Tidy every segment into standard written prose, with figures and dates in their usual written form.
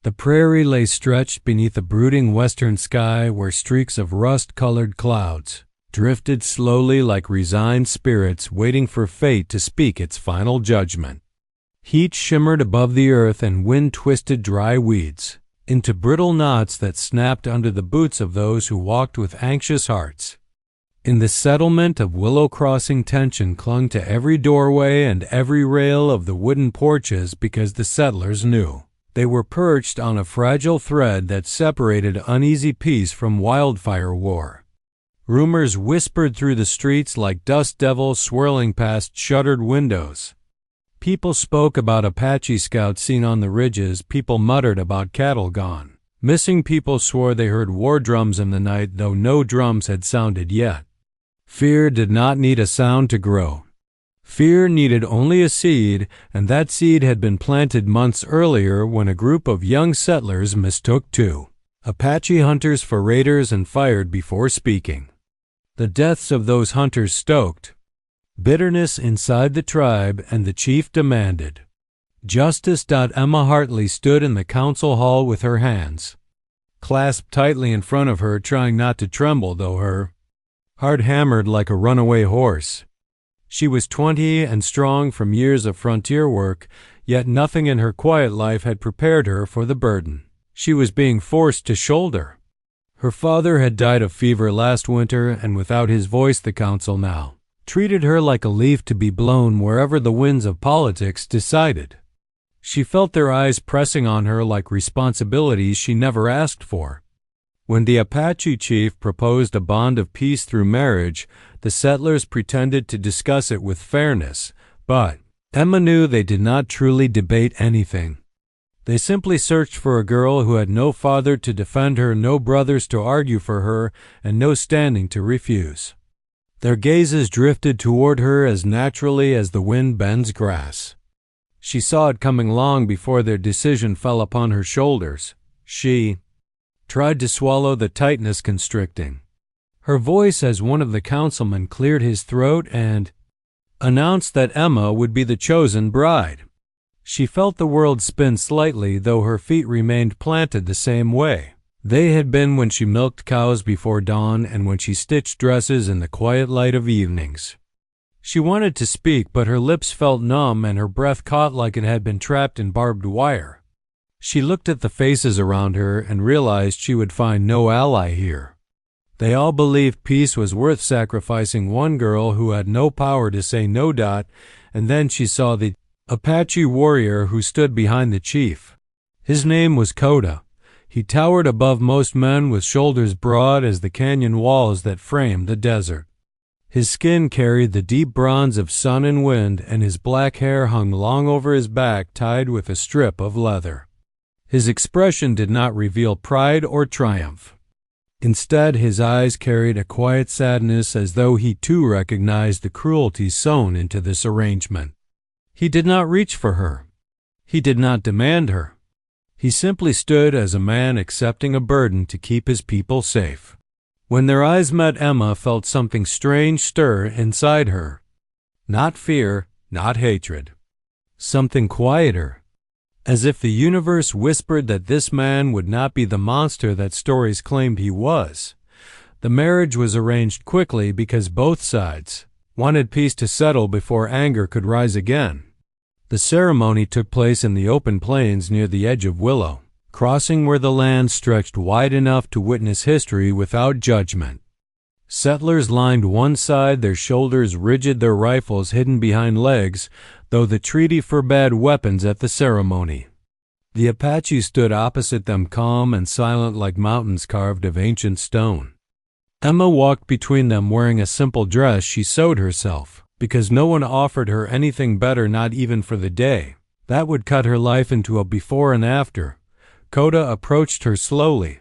The prairie lay stretched beneath a brooding western sky where streaks of rust-colored clouds drifted slowly like resigned spirits waiting for fate to speak its final judgment. Heat shimmered above the earth and wind twisted dry weeds into brittle knots that snapped under the boots of those who walked with anxious hearts. In the settlement of Willow Crossing, tension clung to every doorway and every rail of the wooden porches because the settlers knew they were perched on a fragile thread that separated uneasy peace from wildfire war. Rumors whispered through the streets like dust devils swirling past shuttered windows. People spoke about Apache scouts seen on the ridges. People muttered about cattle gone. Missing people swore they heard war drums in the night, though no drums had sounded yet. Fear did not need a sound to grow. Fear needed only a seed, and that seed had been planted months earlier when a group of young settlers mistook two Apache hunters for raiders and fired before speaking. The deaths of those hunters stoked bitterness inside the tribe, and the chief demanded justice. Emma Hartley stood in the council hall with her hands clasped tightly in front of her, trying not to tremble, though her heart hammered like a runaway horse. She was 20 and strong from years of frontier work, yet nothing in her quiet life had prepared her for the burden she was being forced to shoulder. Her father had died of fever last winter, and without his voice the council now treated her like a leaf to be blown wherever the winds of politics decided. She felt their eyes pressing on her like responsibilities she never asked for. When the Apache chief proposed a bond of peace through marriage, the settlers pretended to discuss it with fairness, but Emma knew they did not truly debate anything. They simply searched for a girl who had no father to defend her, no brothers to argue for her, and no standing to refuse. Their gazes drifted toward her as naturally as the wind bends grass. She saw it coming long before their decision fell upon her shoulders. She tried to swallow the tightness constricting her voice as one of the councilmen cleared his throat and announced that Emma would be the chosen bride. She felt the world spin slightly, though her feet remained planted the same way they had been when she milked cows before dawn and when she stitched dresses in the quiet light of evenings. She wanted to speak, but her lips felt numb and her breath caught like it had been trapped in barbed wire. She looked at the faces around her and realized she would find no ally here. They all believed peace was worth sacrificing one girl who had no power to say no. And then she saw the Apache warrior who stood behind the chief. His name was Coda. He towered above most men with shoulders broad as the canyon walls that framed the desert. His skin carried the deep bronze of sun and wind, and his black hair hung long over his back, tied with a strip of leather. His expression did not reveal pride or triumph. Instead, his eyes carried a quiet sadness, as though he too recognized the cruelty sewn into this arrangement. He did not reach for her. He did not demand her. He simply stood as a man accepting a burden to keep his people safe. When their eyes met, Emma felt something strange stir inside her. Not fear, not hatred. Something quieter. As if the universe whispered that this man would not be the monster that stories claimed he was. The marriage was arranged quickly because both sides wanted peace to settle before anger could rise again. The ceremony took place in the open plains near the edge of Willow Crossing, where the land stretched wide enough to witness history without judgment. Settlers lined one side, their shoulders rigid, their rifles hidden behind legs, though the treaty forbade weapons at the ceremony. The Apache stood opposite them, calm and silent like mountains carved of ancient stone. Emma walked between them wearing a simple dress she sewed herself, because no one offered her anything better, not even for the day. That would cut her life into a before and after. Coda approached her slowly.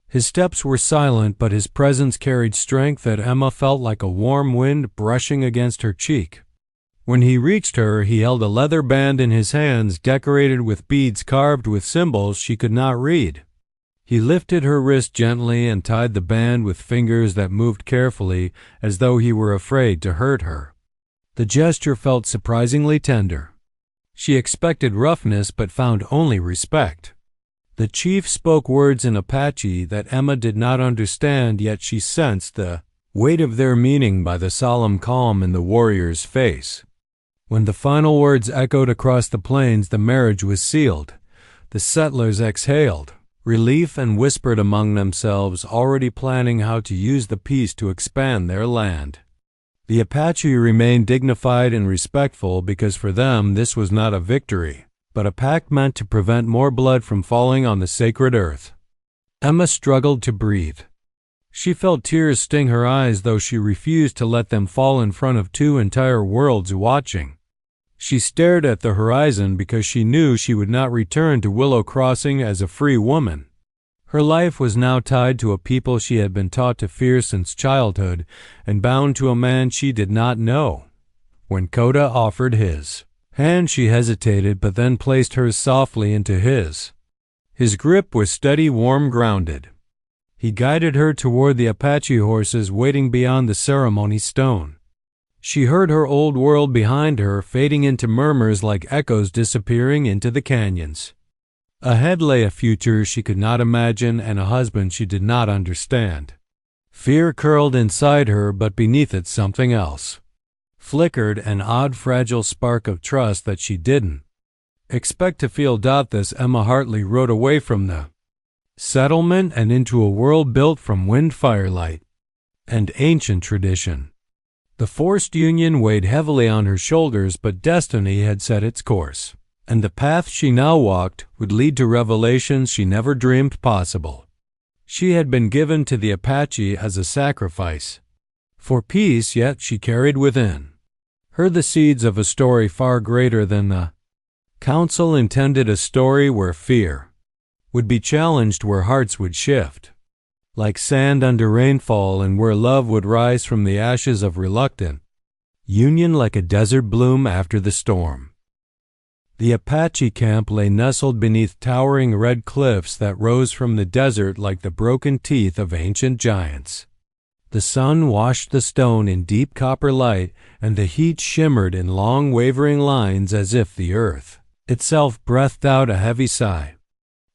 His steps were silent, but his presence carried strength that Emma felt like a warm wind brushing against her cheek. When he reached her, he held a leather band in his hands, decorated with beads carved with symbols she could not read. He lifted her wrist gently and tied the band with fingers that moved carefully, as though he were afraid to hurt her. The gesture felt surprisingly tender. She expected roughness but found only respect. The chief spoke words in Apache that Emma did not understand, yet she sensed the weight of their meaning by the solemn calm in the warrior's face. When the final words echoed across the plains, the marriage was sealed. The settlers exhaled relief and whispered among themselves, already planning how to use the peace to expand their land. The Apache remained dignified and respectful because for them this was not a victory, but a pact meant to prevent more blood from falling on the sacred earth. Emma struggled to breathe. She felt tears sting her eyes, though she refused to let them fall in front of two entire worlds watching. She stared at the horizon because she knew she would not return to Willow Crossing as a free woman. Her life was now tied to a people she had been taught to fear since childhood and bound to a man she did not know. When Coda offered his hand, she hesitated, but then placed hers softly into his. His grip was steady, warm, grounded. He guided her toward the Apache horses waiting beyond the ceremony stone. She heard her old world behind her, fading into murmurs like echoes disappearing into the canyons. Ahead lay a future she could not imagine and a husband she did not understand. Fear curled inside her, but beneath it something else flickered, an odd, fragile spark of trust that she didn't expect to feel. This Emma Hartley rode away from the settlement and into a world built from wind, firelight, and ancient tradition. The forced union weighed heavily on her shoulders, but destiny had set its course, and the path she now walked would lead to revelations she never dreamed possible. She had been given to the Apache as a sacrifice for peace, yet she carried within her the seeds of a story far greater than the council intended, a story where fear would be challenged, where hearts would shift like sand under rainfall, and where love would rise from the ashes of reluctant union like a desert bloom after the storm. The Apache camp lay nestled beneath towering red cliffs that rose from the desert like the broken teeth of ancient giants. The sun washed the stone in deep copper light, and the heat shimmered in long wavering lines as if the earth itself breathed out a heavy sigh.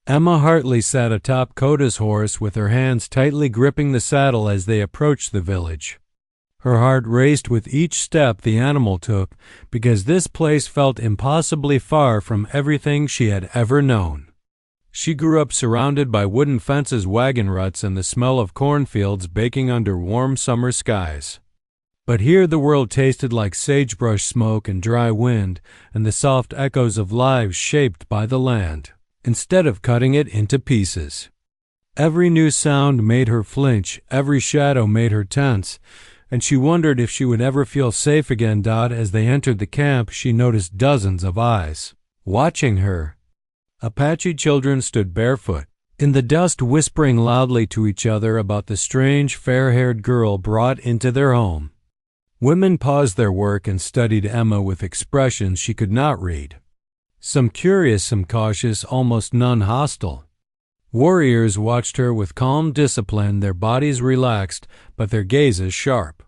Emma Hartley sat atop Coda's horse with her hands tightly gripping the saddle as they approached the village. Her heart raced with each step the animal took, because this place felt impossibly far from everything she had ever known. She grew up surrounded by wooden fences, wagon ruts, and the smell of cornfields baking under warm summer skies. But here the world tasted like sagebrush smoke and dry wind, and the soft echoes of lives shaped by the land, instead of cutting it into pieces. Every new sound made her flinch, every shadow made her tense, and she wondered if she would ever feel safe again. As they entered the camp, she noticed dozens of eyes watching her. Apache children stood barefoot in the dust, whispering loudly to each other about the strange, fair-haired girl brought into their home. Women paused their work and studied Emma with expressions she could not read. Some curious, some cautious, almost none hostile. Warriors watched her with calm discipline, their bodies relaxed, but their gazes sharp.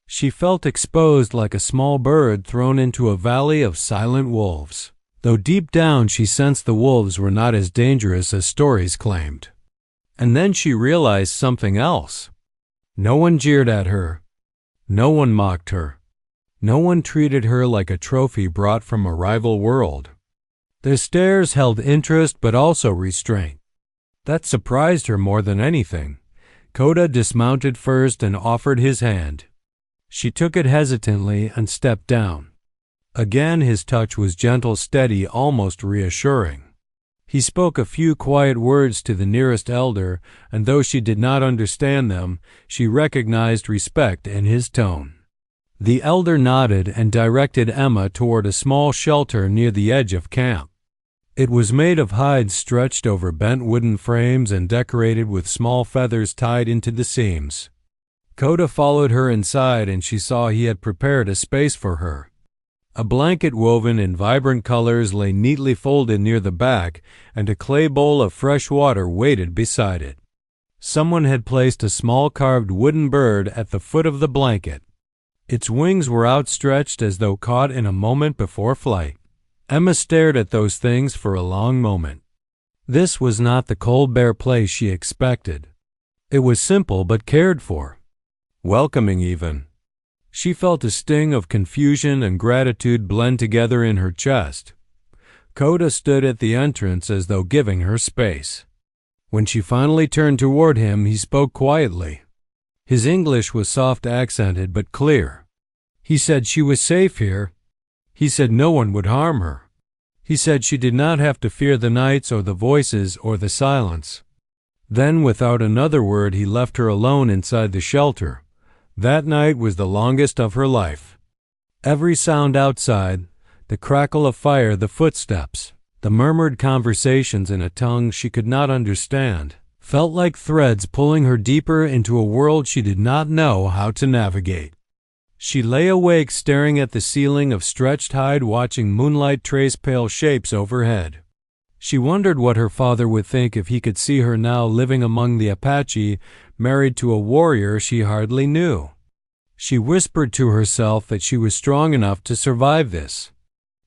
She felt exposed like a small bird thrown into a valley of silent wolves, though deep down she sensed the wolves were not as dangerous as stories claimed. And then she realized something else. No one jeered at her. No one mocked her. No one treated her like a trophy brought from a rival world. Their stares held interest but also restraint. That surprised her more than anything. Coda dismounted first and offered his hand. She took it hesitantly and stepped down. Again his touch was gentle, steady, almost reassuring. He spoke a few quiet words to the nearest elder, and though she did not understand them, she recognized respect in his tone. The elder nodded and directed Emma toward a small shelter near the edge of camp. It was made of hides stretched over bent wooden frames and decorated with small feathers tied into the seams. Coda followed her inside, and she saw he had prepared a space for her. A blanket woven in vibrant colors lay neatly folded near the back, and a clay bowl of fresh water waited beside it. Someone had placed a small carved wooden bird at the foot of the blanket. Its wings were outstretched as though caught in a moment before flight. Emma stared at those things for a long moment. This was not the cold bare place she expected. It was simple but cared for. Welcoming even. She felt a sting of confusion and gratitude blend together in her chest. Coda stood at the entrance as though giving her space. When she finally turned toward him, he spoke quietly. His English was soft-accented but clear. He said she was safe here. He said no one would harm her. He said she did not have to fear the nights or the voices or the silence. Then, without another word, he left her alone inside the shelter. That night was the longest of her life. Every sound outside, the crackle of fire, the footsteps, the murmured conversations in a tongue she could not understand, felt like threads pulling her deeper into a world she did not know how to navigate. She lay awake staring at the ceiling of stretched hide, watching moonlight trace pale shapes overhead. She wondered what her father would think if he could see her now living among the Apache, married to a warrior she hardly knew. She whispered to herself that she was strong enough to survive this.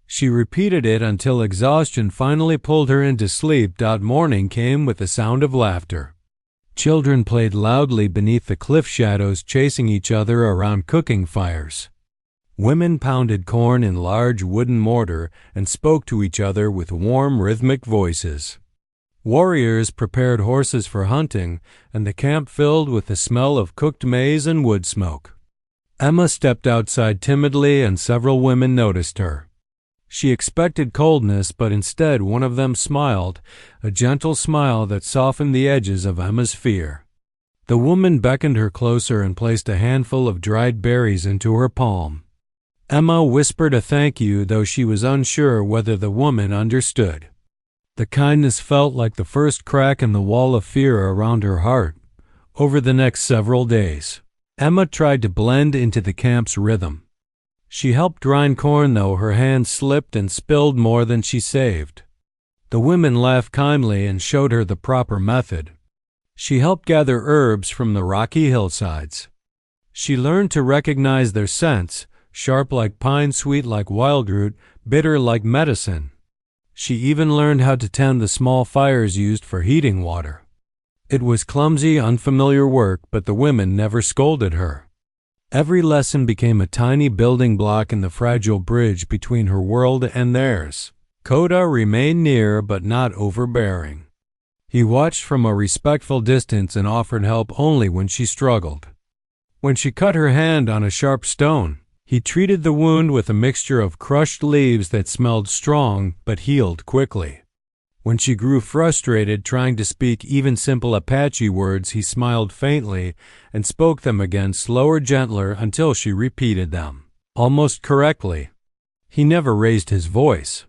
She repeated it until exhaustion finally pulled her into sleep. Morning came with the sound of laughter. Children played loudly beneath the cliff shadows, chasing each other around cooking fires. Women pounded corn in large wooden mortar and spoke to each other with warm, rhythmic voices. Warriors prepared horses for hunting, and the camp filled with the smell of cooked maize and wood smoke. Emma stepped outside timidly, and several women noticed her. She expected coldness, but instead one of them smiled, a gentle smile that softened the edges of Emma's fear. The woman beckoned her closer and placed a handful of dried berries into her palm. Emma whispered a thank you, though she was unsure whether the woman understood. The kindness felt like the first crack in the wall of fear around her heart. Over the next several days, Emma tried to blend into the camp's rhythm. She helped grind corn, though her hands slipped and spilled more than she saved. The women laughed kindly and showed her the proper method. She helped gather herbs from the rocky hillsides. She learned to recognize their scents, sharp like pine, sweet like wildroot, bitter like medicine. She even learned how to tend the small fires used for heating water. It was clumsy, unfamiliar work, but the women never scolded her. Every lesson became a tiny building block in the fragile bridge between her world and theirs. Coda remained near but not overbearing. He watched from a respectful distance and offered help only when she struggled. When she cut her hand on a sharp stone, he treated the wound with a mixture of crushed leaves that smelled strong but healed quickly. When she grew frustrated trying to speak even simple Apache words, he smiled faintly and spoke them again, slower, gentler, until she repeated them, almost correctly. He never raised his voice,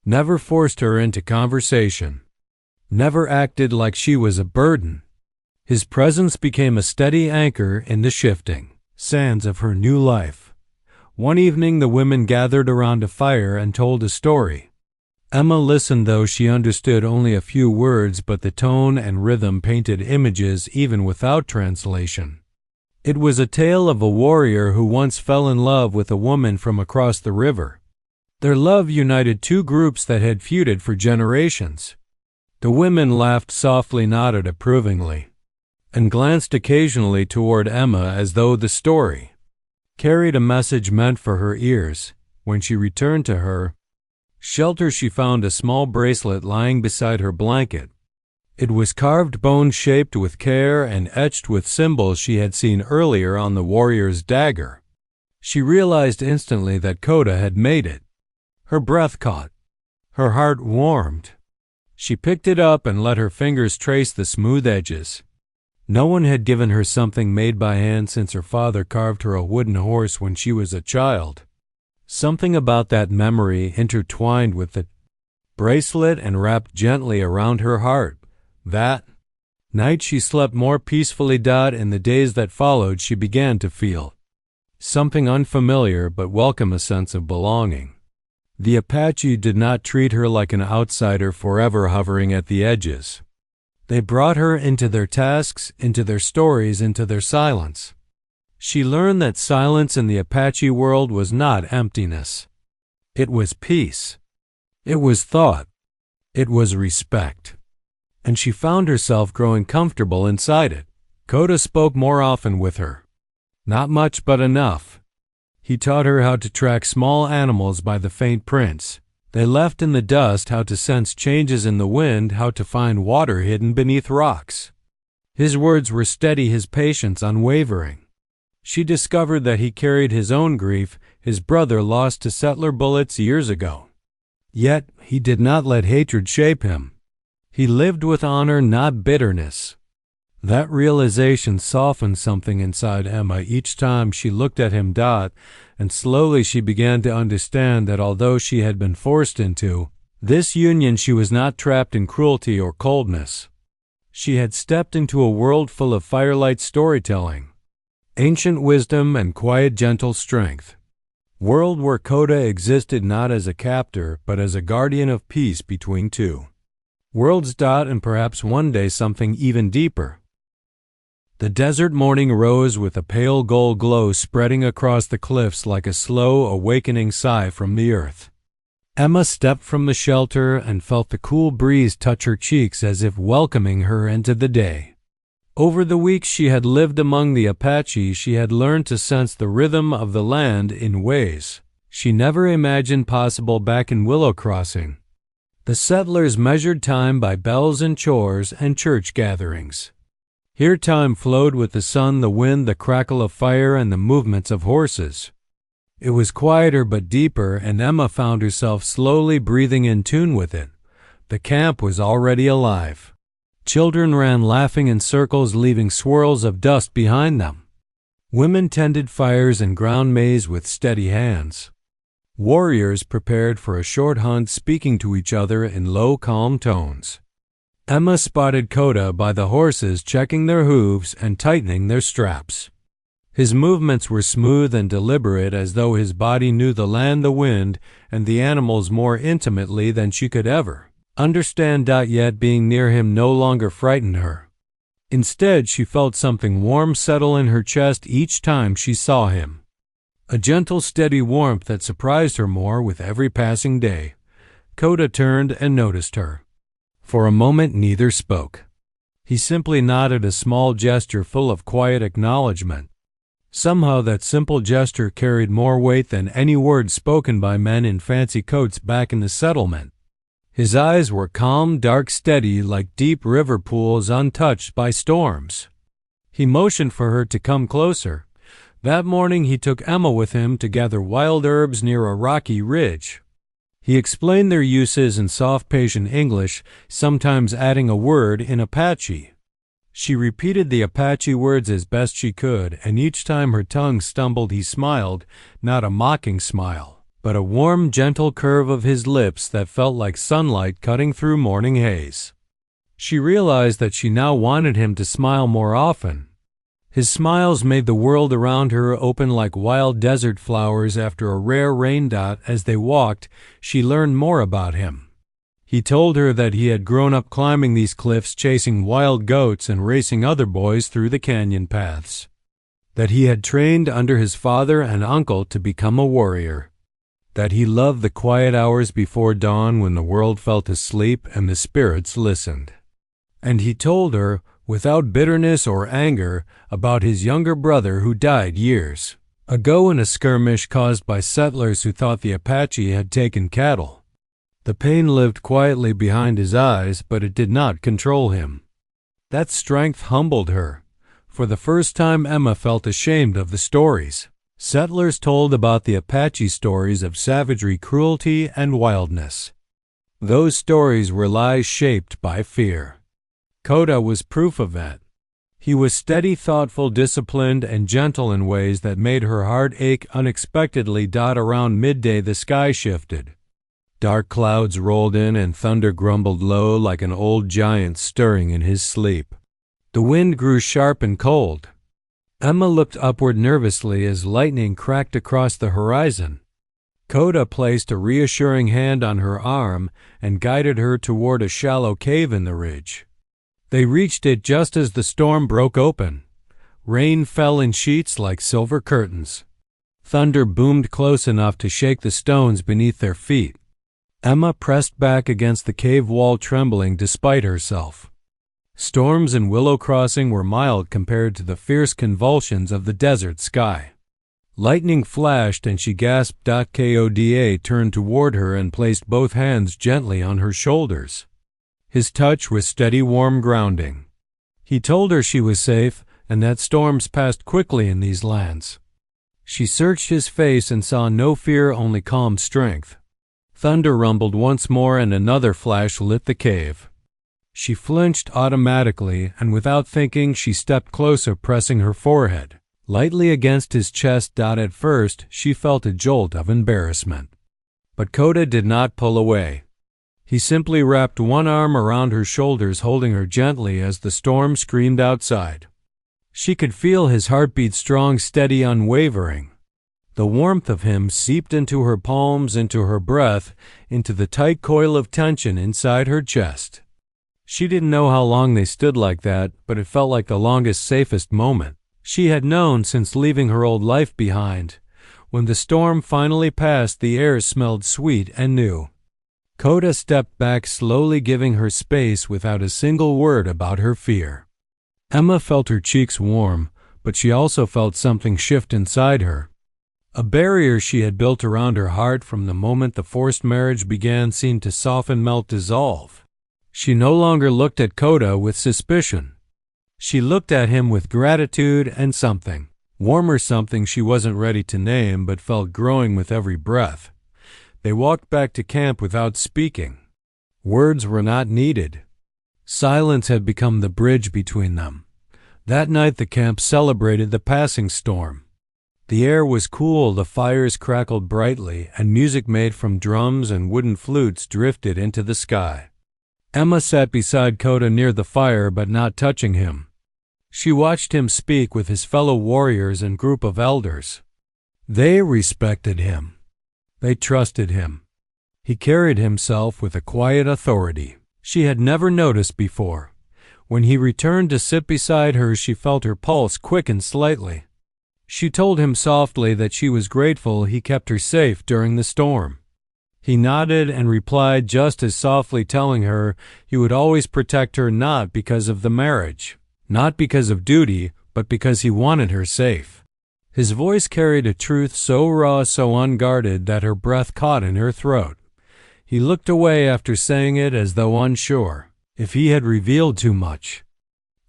never forced her into conversation, never acted like she was a burden. His presence became a steady anchor in the shifting sands of her new life. One evening the women gathered around a fire and told a story. Emma listened, though she understood only a few words, but the tone and rhythm painted images even without translation. It was a tale of a warrior who once fell in love with a woman from across the river. Their love united two groups that had feuded for generations. The women laughed softly, nodded approvingly, and glanced occasionally toward Emma as though the story carried a message meant for her ears. When she returned to her shelter, she found a small bracelet lying beside her blanket. It was carved bone-shaped with care and etched with symbols she had seen earlier on the warrior's dagger. She realized instantly that Coda had made it. Her breath caught. Her heart warmed. She picked it up and let her fingers trace the smooth edges. No one had given her something made by hand since her father carved her a wooden horse when she was a child. Something about that memory intertwined with the bracelet and wrapped gently around her heart. That night she slept more peacefully. In the days that followed, she began to feel something unfamiliar but welcome, a sense of belonging. The Apache did not treat her like an outsider forever hovering at the edges. They brought her into their tasks, into their stories, into their silence. She learned that silence in the Apache world was not emptiness. It was peace. It was thought. It was respect. and she found herself growing comfortable inside it. Coda spoke more often with her. Not much, but enough. He taught her how to track small animals by the faint prints they left in the dust, how to sense changes in the wind, how to find water hidden beneath rocks. His words were steady, his patience unwavering. She discovered that he carried his own grief, his brother lost to settler bullets years ago. Yet he did not let hatred shape him. He lived with honor, not bitterness. That realization softened something inside Emma each time she looked at him. And slowly she began to understand that although she had been forced into this union, she was not trapped in cruelty or coldness. She had stepped into a world full of firelight storytelling, ancient wisdom, and quiet, gentle strength. World where Coda existed not as a captor, but as a guardian of peace between two worlds. And perhaps one day something even deeper. The desert morning rose with a pale gold glow spreading across the cliffs like a slow, awakening sigh from the earth. Emma stepped from the shelter and felt the cool breeze touch her cheeks as if welcoming her into the day. Over the weeks she had lived among the Apache, she had learned to sense the rhythm of the land in ways she never imagined possible back in Willow Crossing. The settlers measured time by bells and chores and church gatherings. Here time flowed with the sun, the wind, the crackle of fire, and the movements of horses. It was quieter but deeper, and Emma found herself slowly breathing in tune with it. The camp was already alive. Children ran laughing in circles, leaving swirls of dust behind them. Women tended fires and ground maize with steady hands. Warriors prepared for a short hunt, speaking to each other in low, calm tones. Emma spotted Coda by the horses, checking their hooves and tightening their straps. His movements were smooth and deliberate, as though his body knew the land, the wind, and the animals more intimately than she could ever understand. Yet being near him no longer frightened her. Instead, she felt something warm settle in her chest each time she saw him. A gentle, steady warmth that surprised her more with every passing day. Coda turned and noticed her. For a moment neither spoke. He simply nodded, a small gesture full of quiet acknowledgement. Somehow that simple gesture carried more weight than any words spoken by men in fancy coats back in the settlement. His eyes were calm, dark, steady, like deep river pools untouched by storms. He motioned for her to come closer. That morning he took Emma with him to gather wild herbs near a rocky ridge. He explained their uses in soft, patient English, sometimes adding a word in Apache. She repeated the Apache words as best she could, and each time her tongue stumbled he smiled, not a mocking smile, but a warm, gentle curve of his lips that felt like sunlight cutting through morning haze. She realized that she now wanted him to smile more often. His smiles made the world around her open like wild desert flowers after a rare rain. As they walked, she learned more about him. He told her that he had grown up climbing these cliffs, chasing wild goats and racing other boys through the canyon paths. That he had trained under his father and uncle to become a warrior. That he loved the quiet hours before dawn when the world fell asleep and the spirits listened. And he told her, without bitterness or anger, about his younger brother who died years ago in a skirmish caused by settlers who thought the Apache had taken cattle. The pain lived quietly behind his eyes, but it did not control him. That strength humbled her. For the first time, Emma felt ashamed of the stories settlers told about the Apache, stories of savagery, cruelty, and wildness. Those stories were lies shaped by fear. Coda was proof of that. He was steady, thoughtful, disciplined, and gentle in ways that made her heart ache unexpectedly. Around midday the sky shifted. Dark clouds rolled in and thunder grumbled low like an old giant stirring in his sleep. The wind grew sharp and cold. Emma looked upward nervously as lightning cracked across the horizon. Coda placed a reassuring hand on her arm and guided her toward a shallow cave in the ridge. They reached it just as the storm broke open. Rain fell in sheets like silver curtains. Thunder boomed close enough to shake the stones beneath their feet. Emma pressed back against the cave wall, trembling despite herself. Storms in Willow Crossing were mild compared to the fierce convulsions of the desert sky. Lightning flashed and she gasped. Koda turned toward her and placed both hands gently on her shoulders. His touch was steady, warm grounding. He told her she was safe and that storms passed quickly in these lands. She searched his face and saw no fear, only calm strength. Thunder rumbled once more and another flash lit the cave. She flinched automatically, and without thinking she stepped closer, pressing her forehead lightly against his chest. At first she felt a jolt of embarrassment. But Koda did not pull away. He simply wrapped one arm around her shoulders, holding her gently as the storm screamed outside. She could feel his heartbeat, strong, steady, unwavering. The warmth of him seeped into her palms, into her breath, into the tight coil of tension inside her chest. She didn't know how long they stood like that, but it felt like the longest, safest moment she had known since leaving her old life behind. When the storm finally passed, the air smelled sweet and new. Koda stepped back slowly, giving her space without a single word about her fear. Emma felt her cheeks warm, but she also felt something shift inside her. A barrier she had built around her heart from the moment the forced marriage began seemed to soften, melt, dissolve. She no longer looked at Koda with suspicion. She looked at him with gratitude and something, warmer something she wasn't ready to name but felt growing with every breath. They walked back to camp without speaking. Words were not needed. Silence had become the bridge between them. That night the camp celebrated the passing storm. The air was cool, the fires crackled brightly, and music made from drums and wooden flutes drifted into the sky. Emma sat beside Koda near the fire, but not touching him. She watched him speak with his fellow warriors and group of elders. They respected him. They trusted him. He carried himself with a quiet authority she had never noticed before. When he returned to sit beside her, she felt her pulse quicken slightly. She told him softly that she was grateful he kept her safe during the storm. He nodded and replied just as softly, telling her he would always protect her, not because of the marriage, not because of duty, but because he wanted her safe. His voice carried a truth so raw, so unguarded, that her breath caught in her throat. He looked away after saying it, as though unsure if he had revealed too much.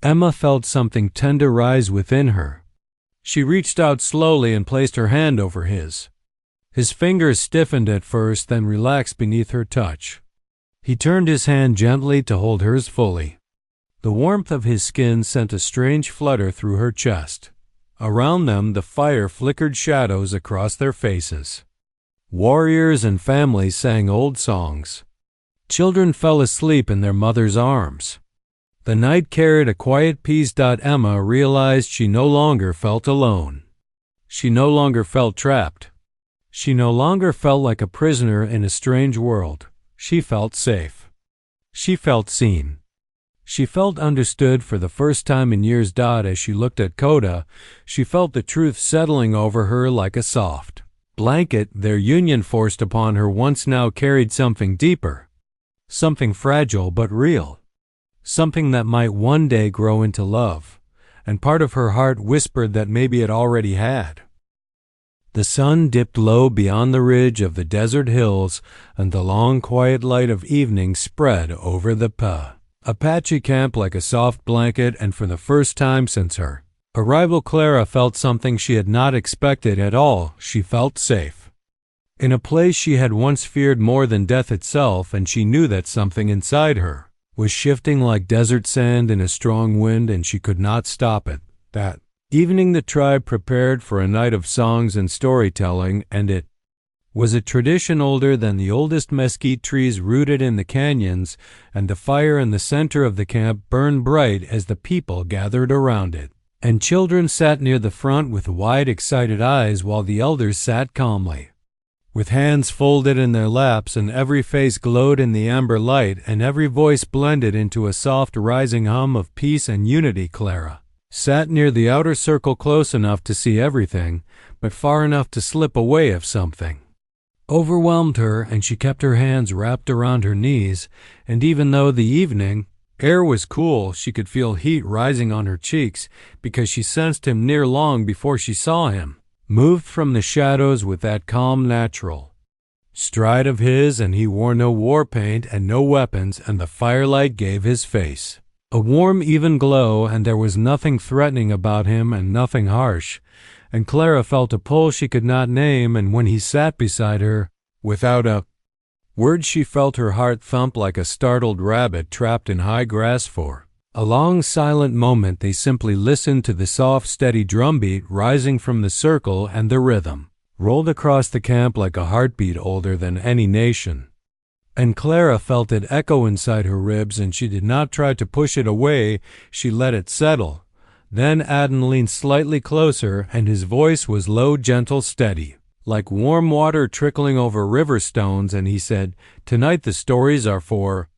Emma felt something tender rise within her. She reached out slowly and placed her hand over his. His fingers stiffened at first, then relaxed beneath her touch. He turned his hand gently to hold hers fully. The warmth of his skin sent a strange flutter through her chest. Around them, the fire flickered shadows across their faces. Warriors and families sang old songs. Children fell asleep in their mother's arms. The night carried a quiet peace. Emma realized she no longer felt alone. She no longer felt trapped. She no longer felt like a prisoner in a strange world. She felt safe. She felt seen. She felt understood for the first time in years. As she looked at Koda, she felt the truth settling over her like a soft blanket. Their union forced upon her once now carried something deeper, something fragile but real, something that might one day grow into love, and part of her heart whispered that maybe it already had. The sun dipped low beyond the ridge of the desert hills, and the long, quiet light of evening spread over the Apache camp like a soft blanket, and for the first time since her arrival, Clara felt something she had not expected at all. She felt safe. In a place she had once feared more than death itself, and she knew that something inside her was shifting like desert sand in a strong wind, and she could not stop it. That evening the tribe prepared for a night of songs and storytelling, and it was a tradition older than the oldest mesquite trees rooted in the canyons, and the fire in the center of the camp burned bright as the people gathered around it. And children sat near the front with wide, excited eyes, while the elders sat calmly, with hands folded in their laps, and every face glowed in the amber light, and every voice blended into a soft, rising hum of peace and unity. Clara sat near the outer circle, close enough to see everything, but far enough to slip away if something overwhelmed her, and she kept her hands wrapped around her knees. And even though the evening Air was cool, she could feel heat rising on her cheeks because she sensed him near long before she saw him, moved from the shadows with that calm natural stride of his, and he wore no war paint and no weapons, and the firelight gave his face a warm, even glow, and there was nothing threatening about him and nothing harsh, and Clara felt a pull she could not name, and when he sat beside her, without a word she felt her heart thump like a startled rabbit trapped in high grass. For a long silent moment they simply listened to the soft, steady drumbeat rising from the circle, and the rhythm rolled across the camp like a heartbeat older than any nation. And Clara felt it echo inside her ribs, and she did not try to push it away, she let it settle. Then Aden leaned slightly closer, and his voice was low, gentle, steady, like warm water trickling over river stones, and he said, "Tonight the stories are for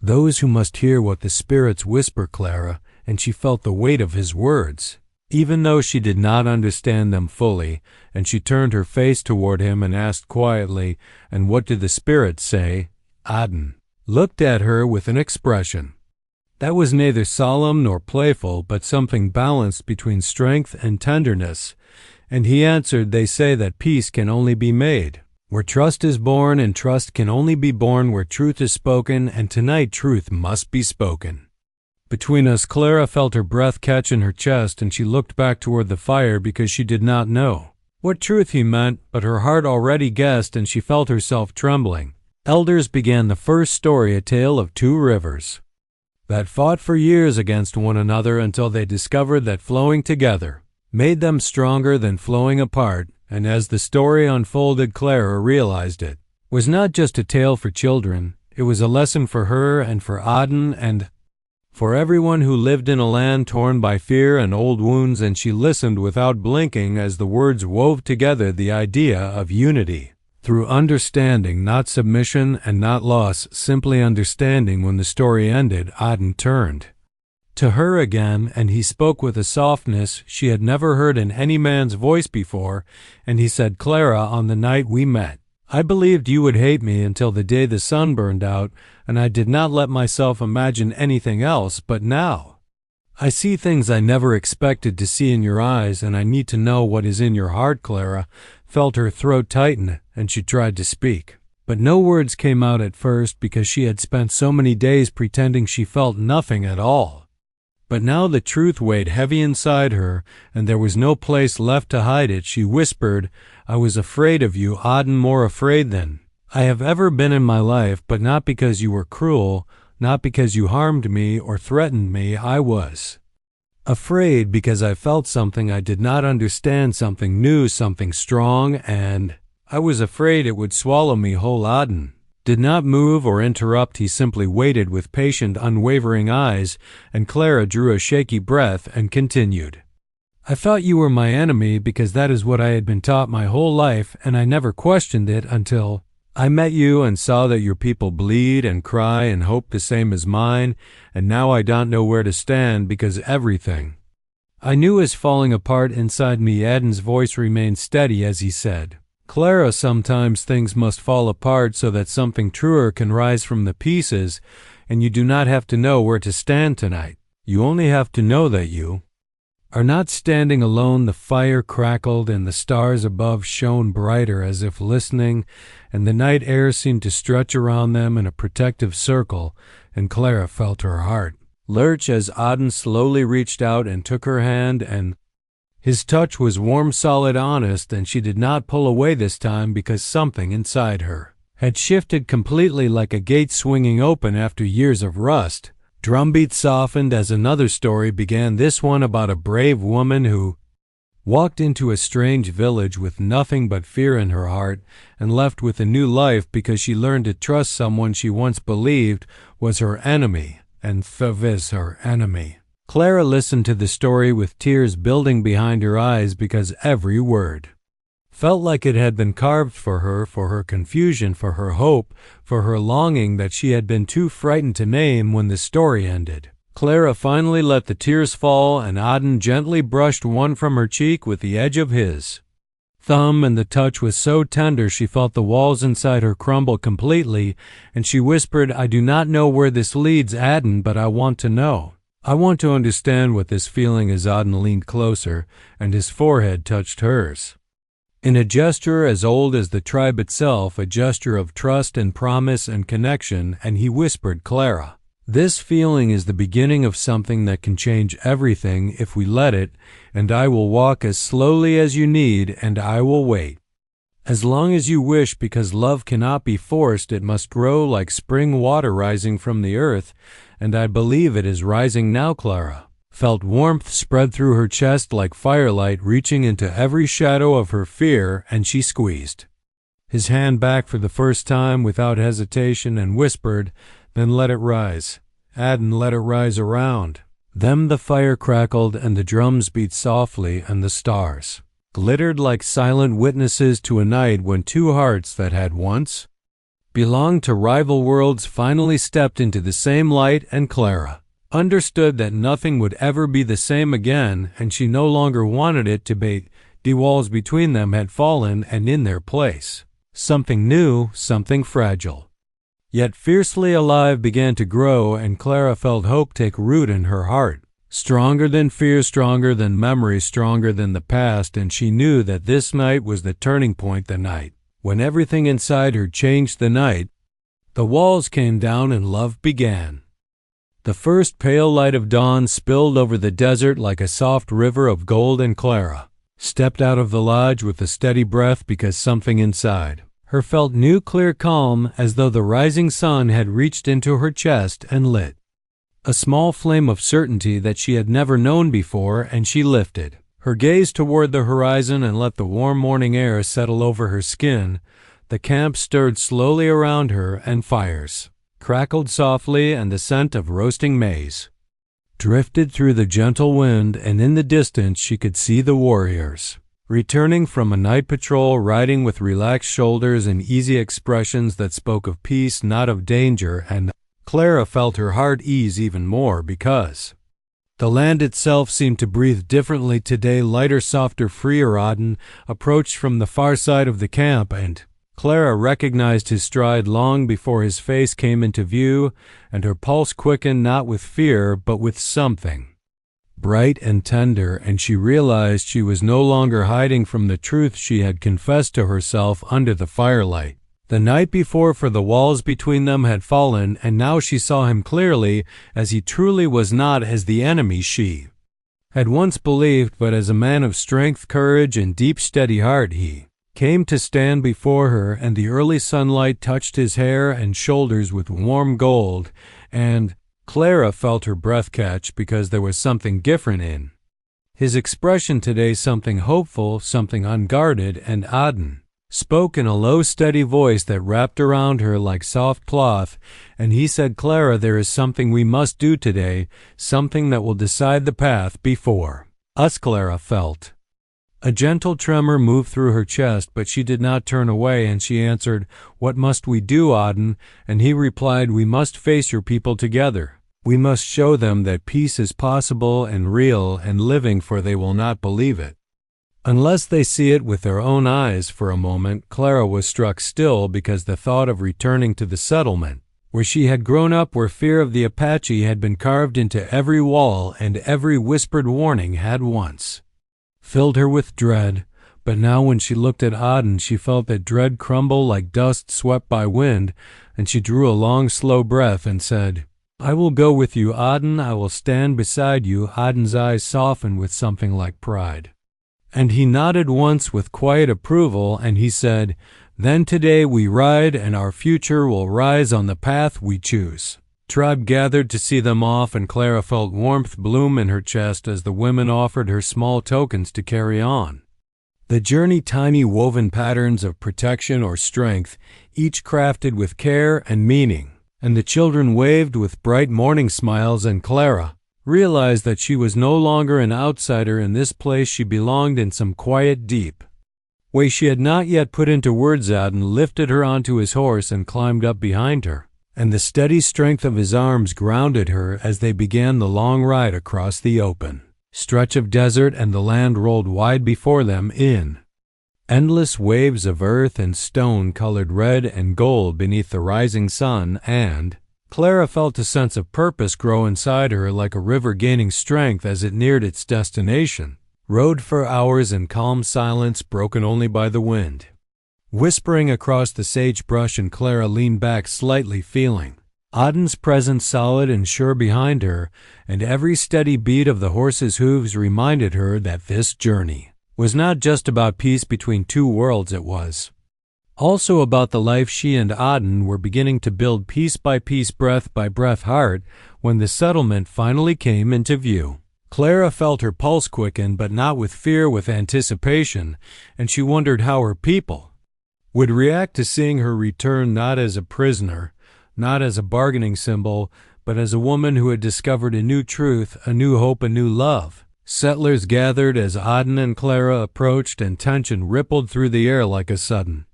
those who must hear what the spirits whisper, Clara," and she felt the weight of his words, even though she did not understand them fully, and she turned her face toward him and asked quietly, "And what did the spirits say?" Aden looked at her with an expression that was neither solemn nor playful, but something balanced between strength and tenderness, and he answered, "They say that peace can only be made where trust is born, and trust can only be born where truth is spoken, and tonight truth must be spoken." Between us, Clara felt her breath catch in her chest, and she looked back toward the fire because she did not know what truth he meant, but her heart already guessed, and she felt herself trembling. Elders began the first story, a tale of two rivers that fought for years against one another until they discovered that flowing together made them stronger than flowing apart, and as the story unfolded, Clara realized it was not just a tale for children, it was a lesson for her and for Aden and for everyone who lived in a land torn by fear and old wounds, and she listened without blinking as the words wove together the idea of unity through understanding, not submission and not loss, simply understanding. When the story ended, Aden turned to her again, and he spoke with a softness she had never heard in any man's voice before, and he said, "Clara, on the night we met, I believed you would hate me until the day the sun burned out, and I did not let myself imagine anything else, but now I see things I never expected to see in your eyes, and I need to know what is in your heart." Clara felt her throat tighten, and she tried to speak, but no words came out at first because she had spent so many days pretending she felt nothing at all. But now the truth weighed heavy inside her, and there was no place left to hide it. She whispered, "I was afraid of you, Aden, more afraid than I have ever been in my life, but not because you were cruel, not because you harmed me or threatened me. I was afraid because I felt something I did not understand, something new, something strong, and I was afraid it would swallow me whole." Aden did not move or interrupt. He simply waited with patient, unwavering eyes, and Clara drew a shaky breath and continued, "I thought you were my enemy because that is what I had been taught my whole life, and I never questioned it until I met you and saw that your people bleed and cry and hope the same as mine, and now I don't know where to stand because everything I knew is falling apart inside me." Aden's voice remained steady as he said, "Clara, sometimes things must fall apart so that something truer can rise from the pieces, and you do not have to know where to stand tonight. You only have to know that you are not standing alone." The fire crackled, and the stars above shone brighter as if listening, and the night air seemed to stretch around them in a protective circle, and Clara felt her heart lurch as Aden slowly reached out and took her hand, and his touch was warm, solid, honest, and she did not pull away this time because something inside her had shifted completely, like a gate swinging open after years of rust. Drumbeat softened as another story began, this one about a brave woman who walked into a strange village with nothing but fear in her heart and left with a new life because she learned to trust someone she once believed was her enemy, and Thaviz her enemy. Clara listened to the story with tears building behind her eyes because every word felt like it had been carved for her confusion, for her hope, for her longing that she had been too frightened to name. When the story ended, Clara finally let the tears fall, and Aden gently brushed one from her cheek with the edge of his thumb, and the touch was so tender she felt the walls inside her crumble completely, and she whispered, "I do not know where this leads, Aden, but I want to know. I want to understand what this feeling is." Aden leaned closer, and his forehead touched hers. In a gesture as old as the tribe itself, a gesture of trust and promise and connection, and he whispered, "Clara, this feeling is the beginning of something that can change everything if we let it, and I will walk as slowly as you need, and I will wait. As long as you wish, because love cannot be forced, it must grow like spring water rising from the earth, and I believe it is rising now." Clara felt warmth spread through her chest like firelight reaching into every shadow of her fear, and she squeezed his hand back for the first time without hesitation and whispered, "Then let it rise, Aden, let it rise around." Then the fire crackled and the drums beat softly and the stars glittered like silent witnesses to a night when two hearts that had once belonged to rival worlds finally stepped into the same light, and Clara understood that nothing would ever be the same again, and she no longer wanted it to be. The walls between them had fallen, and in their place, something new, something fragile, yet fiercely alive began to grow, and Clara felt hope take root in her heart. Stronger than fear, stronger than memory, stronger than the past, and she knew that this night was the turning point, the night when everything inside her changed, the night the walls came down and love began. The first pale light of dawn spilled over the desert like a soft river of gold, and Clara stepped out of the lodge with a steady breath because something inside her felt new, clear calm, as though the rising sun had reached into her chest and lit a small flame of certainty that she had never known before, and she lifted her gaze toward the horizon and let the warm morning air settle over her skin. The camp stirred slowly around her, and fires crackled softly, and the scent of roasting maize drifted through the gentle wind, and in the distance she could see the warriors returning from a night patrol, riding with relaxed shoulders and easy expressions that spoke of peace, not of danger, and Clara felt her heart ease even more because the land itself seemed to breathe differently today, lighter, softer, freer. Aden approached from the far side of the camp, and Clara recognized his stride long before his face came into view, and her pulse quickened not with fear but with something bright and tender, and she realized she was no longer hiding from the truth she had confessed to herself under the firelight the night before, for the walls between them had fallen, and now she saw him clearly as he truly was, not as the enemy she had once believed, but as a man of strength, courage, and deep, steady heart. He came to stand before her, and the early sunlight touched his hair and shoulders with warm gold, and Clara felt her breath catch because there was something different in his expression today, something hopeful, something unguarded, and Aden spoke in a low, steady voice that wrapped around her like soft cloth, and he said, "Clara, there is something we must do today, something that will decide the path before us." Clara felt a gentle tremor move through her chest, but she did not turn away, and she answered, "What must we do, Aden?" And he replied, "We must face your people together. We must show them that peace is possible and real and living, for they will not believe it unless they see it with their own eyes." For a moment, Clara was struck still because the thought of returning to the settlement where she had grown up, where fear of the Apache had been carved into every wall and every whispered warning had once filled her with dread. But now when she looked at Aden, she felt that dread crumble like dust swept by wind, and she drew a long, slow breath and said, "I will go with you, Aden. I will stand beside you." Aden's eyes softened with something like pride, and he nodded once with quiet approval, and he said, "Then today we ride, and our future will rise on the path we choose." Tribe gathered to see them off, and Clara felt warmth bloom in her chest as the women offered her small tokens to carry on the journey, tiny woven patterns of protection or strength, each crafted with care and meaning. And the children waved with bright morning smiles, and Clara realized that she was no longer an outsider in this place. She belonged in some quiet, deep way she had not yet put into words. Aden lifted her onto his horse and climbed up behind her, and the steady strength of his arms grounded her as they began the long ride across the open stretch of desert, and the land rolled wide before them in Endless waves of earth and stone colored red and gold beneath the rising sun, and Clara felt a sense of purpose grow inside her like a river gaining strength as it neared its destination. Rode for hours in calm silence broken only by the wind. Whispering across the sagebrush, and Clara leaned back slightly, feeling Aden's presence solid and sure behind her, and every steady beat of the horse's hooves reminded her that this journey was not just about peace between two worlds. It was also about the life she and Aden were beginning to build piece by piece, breath by breath, heart. When the settlement finally came into view, Clara felt her pulse quicken, but not with fear, with anticipation, and she wondered how her people would react to seeing her return, not as a prisoner, not as a bargaining symbol, but as a woman who had discovered a new truth, a new hope, a new love. Settlers gathered as Aden and Clara approached, and tension rippled through the air like a sudden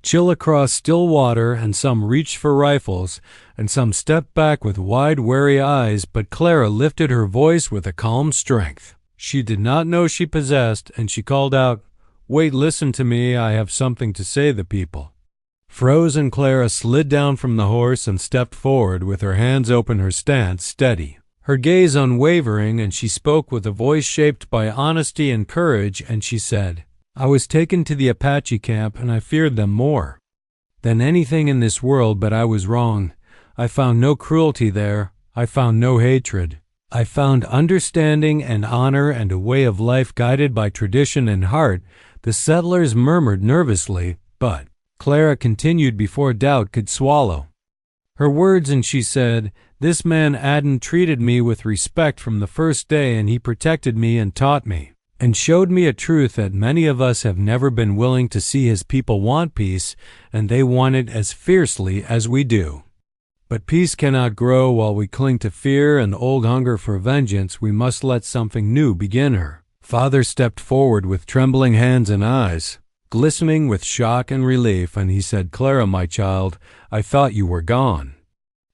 chill across still water, and some reached for rifles, and some stepped back with wide, wary eyes, but Clara lifted her voice with a calm strength she did not know she possessed, and she called out, "Wait, listen to me, I have something to say." The people froze, and Clara slid down from the horse and stepped forward with her hands open, her stance steady, her gaze unwavering, and she spoke with a voice shaped by honesty and courage, and she said, "I was taken to the Apache camp, and I feared them more than anything in this world, but I was wrong. I found no cruelty there. I found no hatred. I found understanding and honor and a way of life guided by tradition and heart." The settlers murmured nervously, but Clara continued before doubt could swallow her words, and she said, "This man Aden treated me with respect from the first day, and he protected me and taught me and showed me a truth that many of us have never been willing to see. His people want peace, and they want it as fiercely as we do. But peace cannot grow while we cling to fear and old hunger for vengeance. We must let something new begin." Her father stepped forward with trembling hands and eyes glistening with shock and relief, and he said, "Clara, my child, I thought you were gone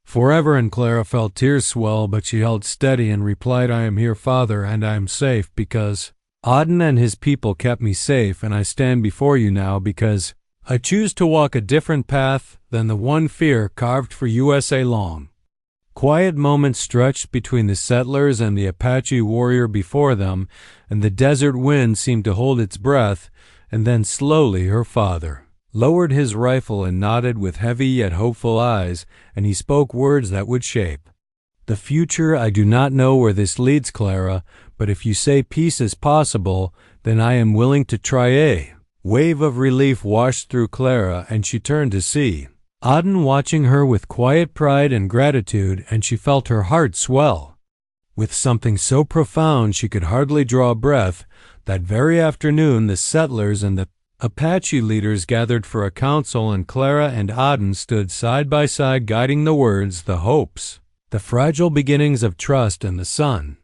forever." And Clara felt tears swell, but she held steady and replied, "I am here, Father, and I am safe because Aden and his people kept me safe, and I stand before you now because I choose to walk a different path than the one fear carved for USA long." Quiet moments stretched between the settlers and the Apache warrior before them, and the desert wind seemed to hold its breath, and then slowly her father lowered his rifle and nodded with heavy yet hopeful eyes, and he spoke words that would shape the future. "I do not know where this leads, Clara, but if you say peace is possible, then I am willing to try." A wave of relief washed through Clara, and she turned to see Aden watching her with quiet pride and gratitude, and she felt her heart swell with something so profound she could hardly draw breath. That very afternoon, the settlers and the Apache leaders gathered for a council, and Clara and Aden stood side by side, guiding the words, the hopes, the fragile beginnings of trust, and the sun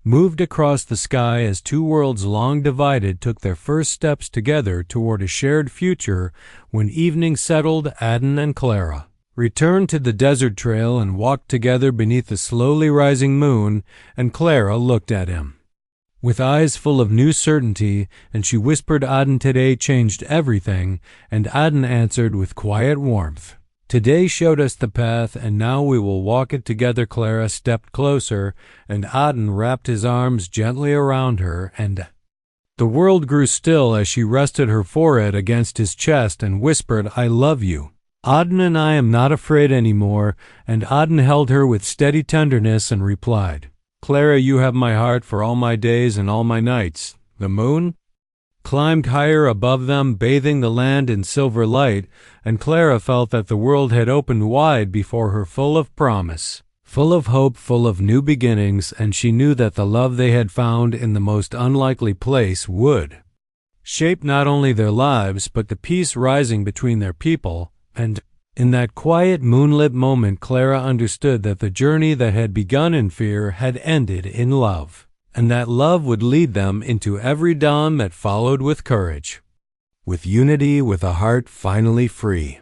moved across the sky as two worlds long divided took their first steps together toward a shared future. When evening settled, Aden and Clara returned to the desert trail and walked together beneath the slowly rising moon, and Clara looked at him with eyes full of new certainty, and she whispered, "Aden, today changed everything." And Aden answered with quiet warmth, "Today showed us the path, and now we will walk it together." Clara stepped closer, and Aden wrapped his arms gently around her, and the world grew still as she rested her forehead against his chest and whispered, "I love you, Aden, and I am not afraid anymore." And Aden held her with steady tenderness and replied, "Clara, you have my heart for all my days and all my nights." The moon climbed higher above them, bathing the land in silver light, and Clara felt that the world had opened wide before her, full of promise, full of hope, full of new beginnings, and she knew that the love they had found in the most unlikely place would shape not only their lives, but the peace rising between their people. And in that quiet, moonlit moment, Clara understood that the journey that had begun in fear had ended in love, and that love would lead them into every dawn that followed with courage, with unity, with a heart finally free.